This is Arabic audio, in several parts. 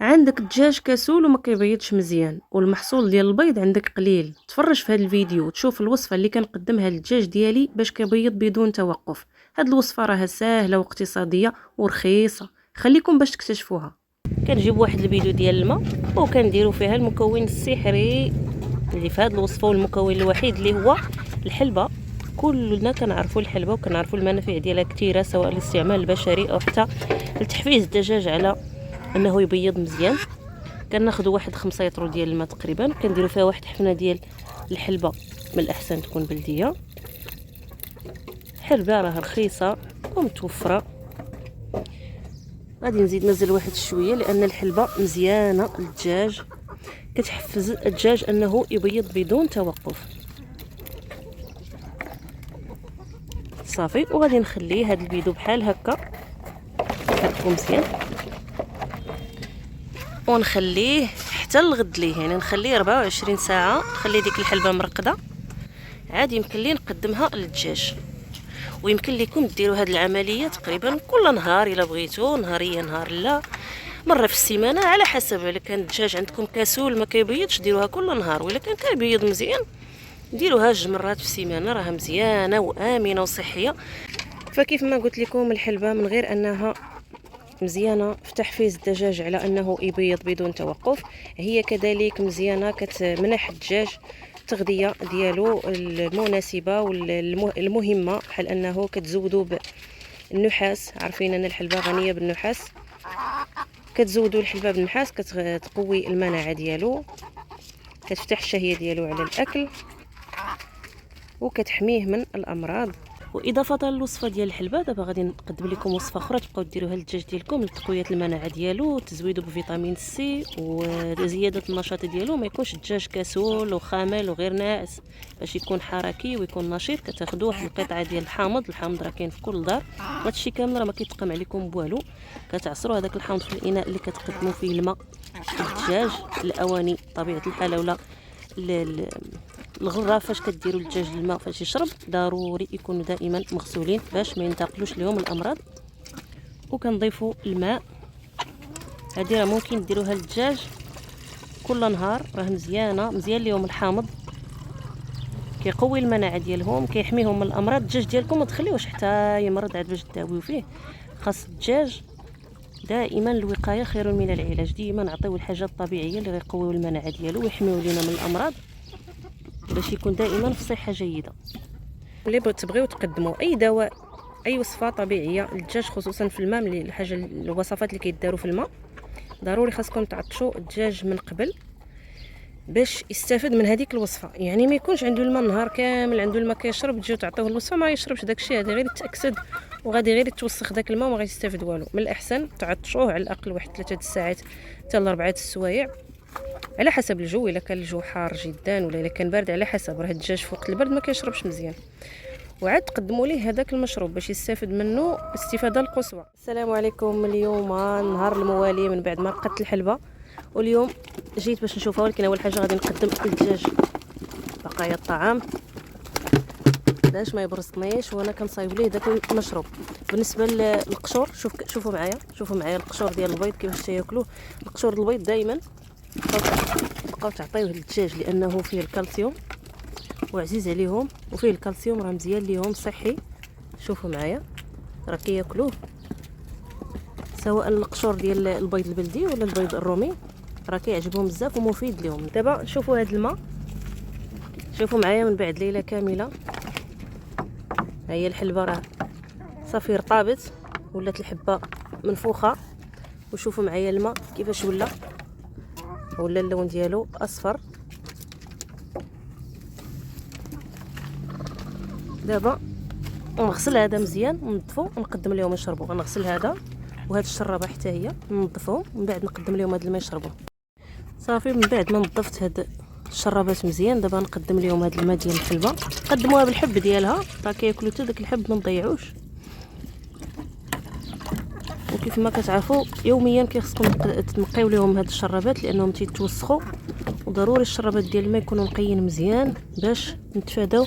عندك الدجاج كسول وما كيبيضش مزيان والمحصول ديال البيض عندك قليل. تفرج في هذا الفيديو وتشوف الوصفه اللي كنقدمها للدجاج ديالي باش كيبيض بدون توقف. هاد الوصفه راها ساهله واقتصاديه ورخيصه، خليكم باش تكتشفوها. كنجيب واحد البيدو ديال الماء وكنديروا فيها المكون السحري اللي في هاد الوصفه، والمكون الوحيد اللي هو الحلبه. كلنا كنعرفوا الحلبه وكنعرفوا المنافع ديالها كثيره، سواء للاستعمال البشري او حتى لتحفيز الدجاج على انه يبيض مزيان. كناخذوا واحد 5 لتر ديال الماء تقريبا، كنديروا فيها واحد حفنه ديال الحلبه، من الاحسن تكون بلديه. حلبه راه رخيصه ومتوفره. غادي نزيد نزل واحد شويه لان الحلبه مزيانه للدجاج، كتحفز الدجاج انه يبيض بدون توقف. صافي، وغادي نخليه هذا البيدو بحال هكا يحركو مزيان ونخليه حتى الغد ليه، يعني نخليه 24 ساعه، نخلي ديك الحلبه مرقده. عاد يمكن لي نقدمها للدجاج، ويمكن لكم ديروا هذه العمليه تقريبا كل نهار الا بغيتو، نهاريا نهار لا، مره في السيمانه على حسب. الا كان الدجاج عندكم كسول ما كيبيضش ديروها كل نهار، ولا كان كيبيض مزيان ديروها 2 مرات في السيمانه، راها مزيانه وامنه وصحيه. فكيف ما قلت لكم الحلبه من غير انها مزيانه في تحفيز الدجاج على انه يبيض بدون توقف، هي كذلك مزيانه كتمنح الدجاج التغذيه ديالو المناسبه والمهمه، بحال انه كتزودوا بالنحاس. عارفين ان الحلبه غنيه بالنحاس، كتزودوا الحلبه بالنحاس كتقوي المناعه ديالو، كتفتح الشهيه ديالو على الاكل وكتحميه من الامراض. واضافه للوصفه ديال الحلبه، دابا غادي نقدم لكم وصفه اخرى تبقاو ديروها للدجاج ديالكم لتقويه المناعه ديالو وتزويدو بفيتامين سي وزياده النشاط ديالو. ما يكونش الدجاج كسول وخامل وغير ناعس، باش يكون حركي ويكون نشيط كتاخذوا واحد القطعه ديال الحامض راه كاين في كل دار، وهادشي كامل راه ما كيتقام عليكم بوالو. كتعصروا هذاك الحامض في الاناء اللي كتقدموا فيه الماء الدجاج، الاواني طبيعه الحال ولا الغرفه فاش كديروا للدجاج الماء فاش يشرب ضروري يكونوا دائما مغسولين باش ما ينتقلوش لهم الامراض. وكنضيفوا الماء. هذه راه ممكن ديروها للدجاج كل نهار، راه مزيان ليهم الحامض، كيقوي المناعه ديالهم، كيحميهم من الامراض. الدجاج ديالكم ما تخليوش حتى يمرض عاد باش تداويو فيه. خاص الدجاج دائما الوقايه خير من العلاج، ديما نعطيو الحاجات الطبيعيه اللي غيقويو المناعه ديالو ويحميو لينا من الامراض باش يكون دائما في صحه جيده. اللي تبغيو تقدموا اي دواء اي وصفه طبيعيه للدجاج خصوصا في الماء، اللي الحاجه الوصفات اللي كيداروا في الماء ضروري خاصكم تعطشوا الدجاج من قبل باش يستافد من هذيك الوصفه. يعني ما يكونش عنده الماء النهار كامل، عنده الماء كيشرب، تجيو تعطيوه الوصفه ما يشربش داكشي، هذا غير يتاكسد وغادي غير يتوسخ داك الماء وما غادي يستافد والو. من الاحسن تعطشوه على الاقل واحد 3 ساعات حتى ل 4 السوايع على حسب الجو. الا كان الجو حار جدا ولا الا كان بارد على حسب، راه الدجاج في وقت البرد ما كيشربش مزيان. وعاد تقدموا ليه هذاك المشروب باش يستافد منه الاستفاده القصوى. السلام عليكم. اليوم نهار الموالي من بعد ما رقدت الحلبه، واليوم جيت باش نشوفها، ولكن اول حاجه غادي نقدم للدجاج بقايا الطعام باش ما يبرصنيش وانا كنصايب ليه داك المشروب. بالنسبه للقشور، شوفوا معايا القشور ديال البيض كيفاش تاكلوه. القشور البيض دائما بقاو تعطيوه للدجاج لانه فيه الكالسيوم وعزيز عليهم، وفيه الكالسيوم راه مزيان ليهم صحي. شوفوا معايا راه كياكلوه، سواء القشور ديال البيض البلدي ولا البيض الرومي راه كيعجبهم بزاف ومفيد لهم. دابا شوفوا هذا الماء، شوفوا معايا من بعد ليله كامله ها هي الحلبه راه صافي رطابت ولات الحبه منفوخه. وشوفوا معايا الماء كيفاش ولا اللون ديالو اصفر. دابا نغسل هذا مزيان وننظفو ونقدم لهم يشربوا. غنغسل هذا وهاد الشرابه حتى هي ننظفهم، من بعد نقدم لهم هذا الماء يشربوا. صافي، من بعد ما نظفت هاد الشرابات مزيان دابا نقدم لهم هاد الماء ديال الحلبه. قدموها بالحب ديالها، راه كياكلوا حتى داك الحب ما نضيعوش. وكيف ما كتعرفوا يوميا كيخصكم تنقيو لهم هاد الشرابات لانهم تيتوسخوا، وضروري الشرابات ديال الماء يكونوا نقيين مزيان باش نتفاداو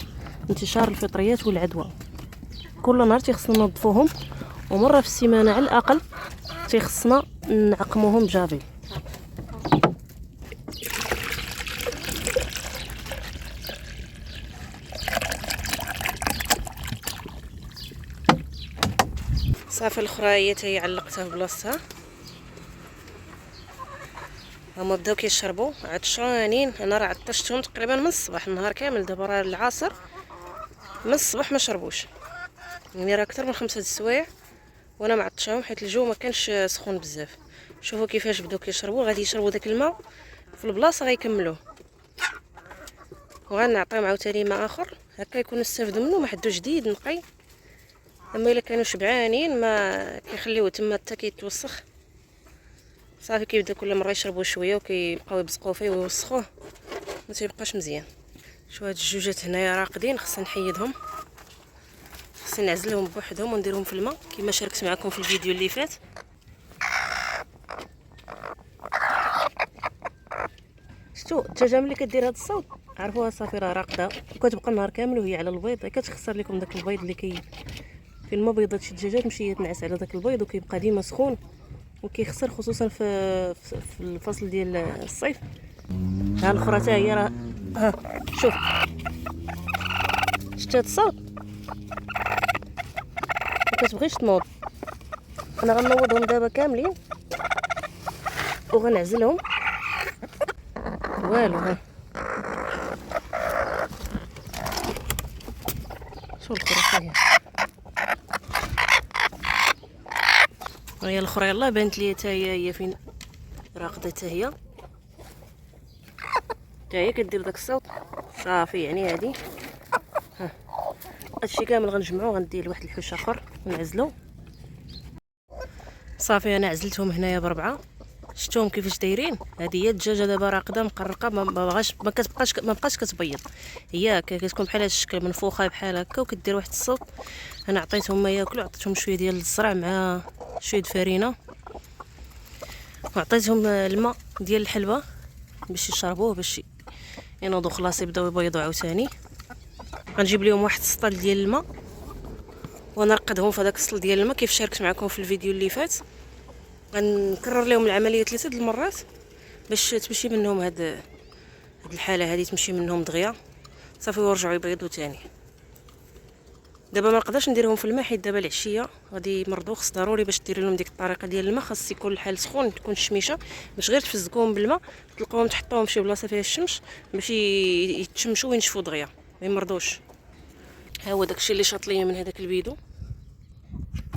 انتشار الفطريات والعدوى. كل نهار تيخصنا ننظفوهم، ومره في السيمانه على الاقل تيخصنا نعقموهم بجافيل. صافي الاخرى هي حتى علقتها في بلاصتها. هما بداو كيشربوا عطشانين. انا راه عطشتهم تقريبا من الصباح، النهار كامل. دابا راه العصر، من الصباح ما شربوش، يعني راه اكثر من 5 السوايع وانا معطشاهم حيت الجو ما كانش سخون بزاف. شوفوا كيفاش بداو كيشربوا. غادي يشربوا داك الماء في البلاصه غيكملوه، وغنعطيهم عاوتاني ماء اخر هكا يكونوا استافدوا منه، ما حدو جديد نقي. اما الا كانوا شبعانين ما كيخليوه تما حتى كيتوسخ. صافي كيبدا كل مره يشربوا شويه وكيبقاو يبزقوا فيه ويوسخوه، ما تيبقاش مزيان. شو هاد الجوجات هنايا راقدين، خصنا نحيدهم، خصني نعزلهم بوحدهم ونديرهم في الماء كما شاركت معكم في الفيديو اللي فات. شفتوا الدجاجه ملي كدير هاد الصوت عرفوها صافي راه راقده، وكتبقى النهار كامل وهي على البيض. كتخسر لكم داك البيض اللي فين ما بيضات شي دجاجات مشي تنعس على داك البيض وكيبقى ديما سخون وكيخسر، خصوصا في الفصل ديال الصيف. ها الاخرى حتى هي راه ها شوف شفت هاد الصوت ما كتبغيش تنوض. انا غنوضهم دابا كاملين وغنعزلهم والو. ها شوف الاخرى هي الاخرى يلاه بانت لي حتى هي فين راقده. حتى هي كدير داك الصوت صافي. يعني هادي ها هادشي كامل غنجمعو، غندير لواحد الحوش اخر ونعزلو. صافي انا عزلتهم هنايا بربعه. شفتوهم كيفاش دايرين. هذه هي الدجاجه دابا راقده مقرقه، ما بقاش كتبيض. هي كتكون بحال هذا الشكل منفوخه بحال هكا وكدير واحد الصوت. انا عطيتهم ما ياكلوا، عطيتهم شويه ديال الزرع مع شويه فرينه، وعطيتهم الماء ديال الحلبه باش يشربوه باش ينوضوا. خلاص يبداو يبيضوا عاوتاني. غنجيب لهم واحد السطل ديال الماء ونرقدهم في هذاك السطل ديال الماء كيف شاركت معكم في الفيديو اللي فات. غنكرر لهم العمليه 3 المرات باش تمشي منهم هاد الحاله هذه، تمشي منهم دغيا صافي ويرجعوا يبيضوا تاني. دابا ما نقدرش نديرهم في الماء حيت دابا العشيه غادي يمرضوا. خص ضروري باش ديري لهم ديك الطريقه ديال الماء خاص يكون الحال سخون، تكون الشميشه باش غير تفزكوهم بالماء تلقاوهم تحطوهم في شي بلاصه فيها الشمس باش يتشمشوا وينشفوا دغيا ما يمرضوش. ها هو داكشي اللي شاط ليا من هذاك البيدو،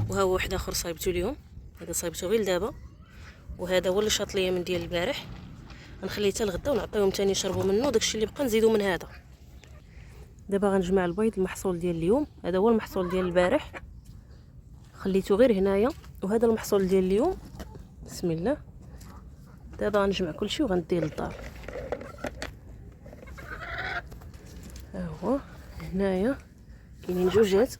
وها هو واحد اخر صايبته ليهم. هذا صايبته غير دابا، وهذا هو اللي شاط ليا من ديال البارح. غنخليه حتى الغدا ونعطيهم ثاني يشربوا منه. داكشي اللي بقى نزيدو من هذا. دابا غنجمع البيض المحصول ديال اليوم. هذا هو المحصول ديال البارح خليته غير هنايا، وهذا المحصول ديال اليوم. بسم الله. دابا غنجمع كلشي وغنديه للدار. ها هو هنايا كاينين جوجات.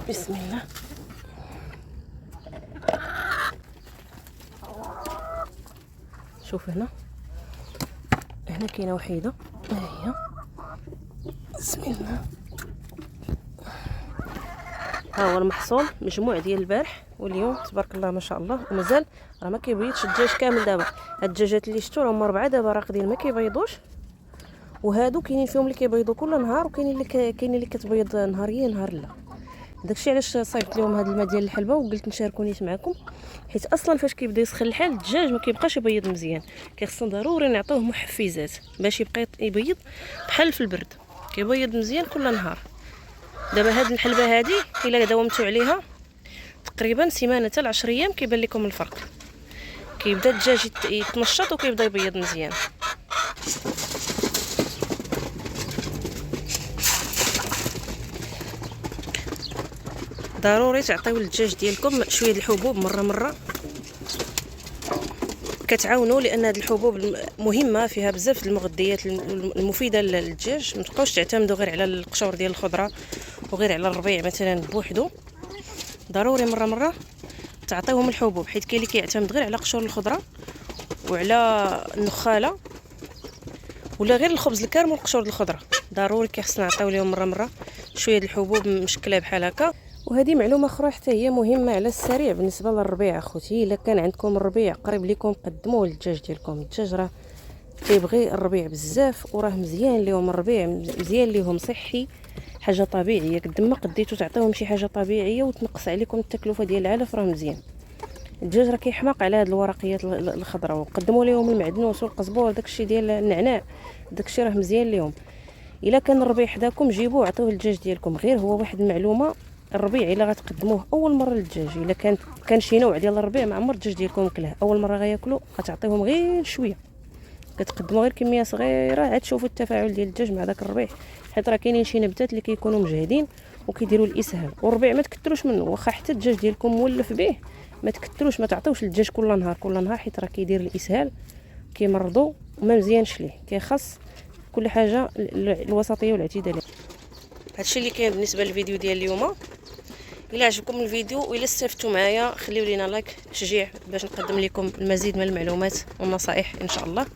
بسم الله. شوف هنا كاينه وحيده. ها هي. بسم الله. ها هو المحصول مجموع ديال البارح واليوم تبارك الله ما شاء الله. ومازال راه ما كيبيضش الدجاج كامل. دابا هاد الدجاجات اللي شفتو راهم 4 دابا راقدين ما كيبيضوش، وهادو كاينين فيهم اللي كيبيضوا كل نهار وكاينين اللي كتبيض نهاريه نهار لا. داكشي علاش صايبت لهم هاد الماء ديال الحلبه وقلت نشاركو نيت معكم، حيت اصلا فاش كيبدا يسخن الحال الدجاج ما كيبقاش يبيض مزيان. كيخصنا ضروري نعطوه محفزات باش يبقى يبيض بحال في البرد، كيبيض مزيان كل نهار. دابا هاد الحلبه هادي الا داومتو عليها تقريبا سيمانه حتى 10 ايام كيبان لكم الفرق. كيبدا الدجاج يتنشط وكيبدا يبيض مزيان. ضروري تعطيو للدجاج ديالكم شويه الحبوب مره كتعاونوا، لان هاد الحبوب مهمه فيها بزاف المغذيات المفيده للدجاج. ما تبقاوش تعتمدوا غير على القشور ديال الخضره وغير على الربيع مثلا بوحدو. ضروري مره تعطيوهم الحبوب، حيت كاين اللي كيعتمد غير على قشور الخضره وعلى النخاله ولا غير الخبز الكارم والقشور الخضره ضروري كيخصنا نعطيو لهم مره شويه د الحبوب مشكله بحال هكا. وهذه معلومه اخرى حتى هي مهمه على السريع بالنسبه للربيع اخوتي. الا كان عندكم الربيع قريب لكم قدموه للدجاج ديالكم. الدجاج راه كيبغي الربيع بزاف وراه مزيان ليهم الربيع، مزيان ليهم صحي، حاجه طبيعيه. قد ما قديتو تعطيوهم شي حاجه طبيعيه وتنقص عليكم التكلفه ديال العلف راه مزيان. الدجاج راه كيحماق على هاد الورقيات الخضراء، وقدموا لهم المعدنوس والقزبور داكشي ديال النعناع داكشي راه مزيان ليهم. الا كان الربيع حداكم جيبوه عطيوه للدجاج ديالكم. غير هو واحد المعلومه، الربيع الا غتقدموه اول مره للدجاج، الا كان شي نوع ديال الربيع ما عمر الدجاج ديالكم كلاه، اول مره غياكلوا غتعطيوهم غير شويه، كتقدموا غير كميه صغيره عاد تشوفوا التفاعل ديال الدجاج مع داك الربيع. حيت راه كاينين شي نباتات اللي كيكونوا مجهدين وكيديروا الاسهال، والربيع ما تكثروش منه. واخا حتى الدجاج ديالكم مولف به ما تكثروش، ما تعطيوش للدجاج كل نهار حيت راه كيدير الاسهال كيمرضوا وما مزيانش ليه. كيخص كل حاجه الوسطيه والاعتداليه. هادشي اللي كاين بالنسبه للفيديو ديال اليوم. الا عجبكم الفيديو والا استفدتوا معايا خليو لينا لايك تشجيع باش نقدم لكم المزيد من المعلومات والنصائح ان شاء الله.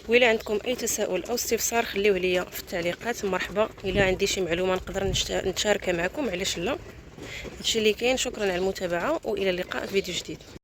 وإلا عندكم اي تساؤل او استفسار خليوه ليا في التعليقات. مرحبا. الا عندي شي معلومه نقدر نتشاركها معكم علاش لا. هادشي اللي كاين. شكرا على المتابعه والى اللقاء في فيديو جديد.